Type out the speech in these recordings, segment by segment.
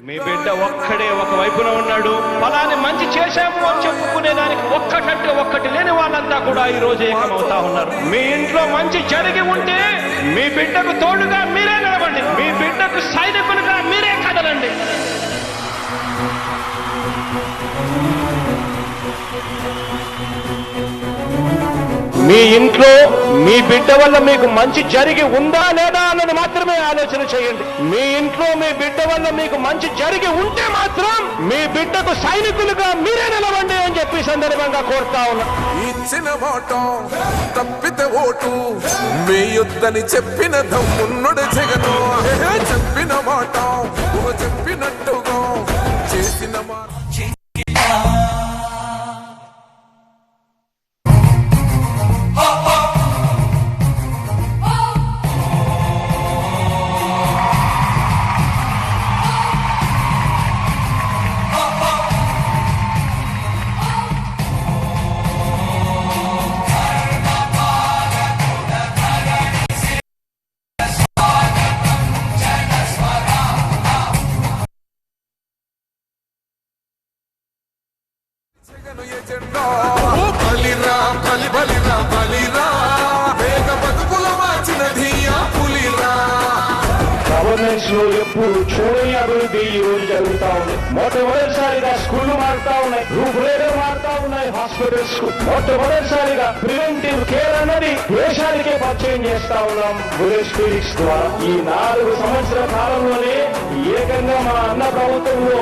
మీ బిడ్డ ఒక్కడే ఒక వైపున ఉన్నాడు. ఫలాని మంచి చేశాము అని చెప్పుకునేదానికి ఒక్కటంటే ఒక్కటి లేని వాళ్ళంతా కూడా ఈ రోజు ఏకమవుతా ఉన్నారు. మీ ఇంట్లో మంచి జరిగి ఉంటే మీ బిడ్డకు తోడుగా మీరే నిలబండి. మీ బిడ్డకు సైనికులుగా మీరే కదలండి. మీ ఇంట్లో మీ బిడ్డ వల్ల మీకు మంచి జరిగి ఉందా లేదా అన్నది మాత్రమే ఆలోచన చేయండి. మీ ఇంట్లో మీ బిడ్డ వల్ల మీకు మంచి జరిగి ఉంటే మాత్రం మీ బిడ్డకు సైనికులుగా మీరే నిలవండి అని చెప్పి సందర్భంగా కోరుతా ఉన్నా. ఇచ్చిన మాట తప్పితే ఓటు మీ యుద్ధని చెప్పిన దమ్మున్నడు జగను. చెప్పిన మాట చెప్పినట్టుగా చేసిన మాట బలిరా బలి బలిరా బలిరా వేగ బతుకుల మార్చిన ధీయా పులిరా. గవర్నెన్స్ లో ఎప్పుడు చూడని అభివృద్ధి ఈ రోజు జరుగుతా ఉంది. మొట్టమొదటిసారిగా స్కూళ్లు మారుతా ఉన్నాయి, రూపురేఖలు మారుతా ఉన్నాయి. హాస్పిటల్స్ మొట్టమొదటిసారిగా ప్రివెంటివ్ కేర్ అన్నది దేశానికే పరిచయం చేస్తా ఉన్నాం బుల్లెట్ స్పీడ్స్ ద్వారా. ఈ 4 సంవత్సరాల కాలంలోనే ఏకంగా మా అన్న ప్రభుత్వంలో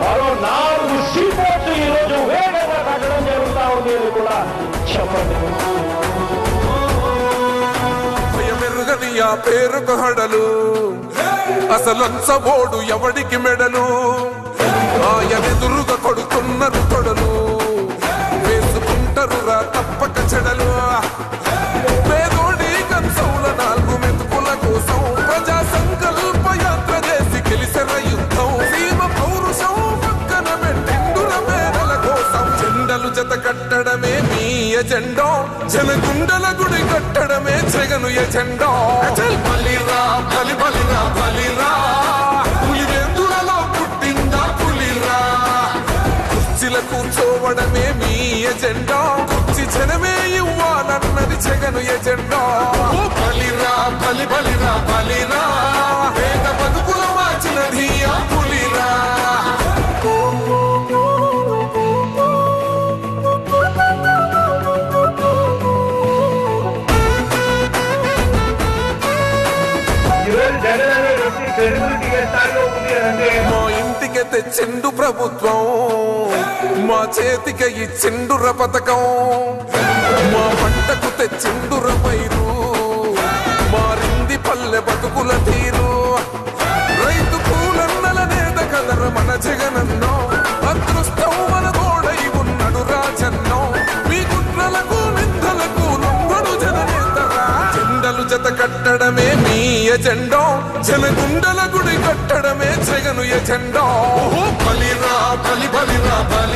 మరో 4 సీపోర్ట్స్ ఈ రోజు వేగంగా కట్టడం జరుగుతా ఉంది అని కూడా చెప్పండి. భయమెరుగని ఆ పేరుకు హడలు అసలంచబోడు ఎవడికి మెడలు. ఆయనెదురుగా కొడుతున్నారు తొడలు వేసుకుంటారు రా తప్పక చెడలు. పేదోడి కంచౌల 4 మెతుకుల కోసం ప్రజా సంకల్ప యాత్ర చేసి గెలిసిన యుద్ధం. సీమ పౌరుషం పక్కన పెట్టిండుల మేడల కోసం జెండలు జత కట్టడమే మీ ఎజెండా. జనగుండల గుడి కట్టడమే జగను ఎజెండా. బలిరా బలి బలిరా బలిరా పులివెందులలో పుట్టిందా పులిరా. కుర్చీల కూర్చోవడమే మీ ఎజెండా. కుర్చీ జనమే ఇవ్వాలన్నది జగను ఎజెండా. బలిరా బలి బలిరా బలిరా వేద బతుకుల మార్చిన ధీయా పులిరా. మా ఇంటికి తెచ్చిండు ప్రభుత్వం, మా చేతికి ఇచ్చిండుర పథకం. మా పంటకు తెచ్చిండుర పైరు, మారింది పల్లె బతుకుల తీరు. రైతు కూలన్నల నేత కదర మన జగనన్నో. అదృష్టం మన తోడై ఉన్నాడు రాజన్నో. మీ కుట్రలకు నిందలకు నొంగడు జననేతరా. జెండలు జత కట్టడమే మీ ఎజెండా. జనగుండల గుడి కట్టడమే జగను ఎజెండా. బలిరా బలి బలిరా బలి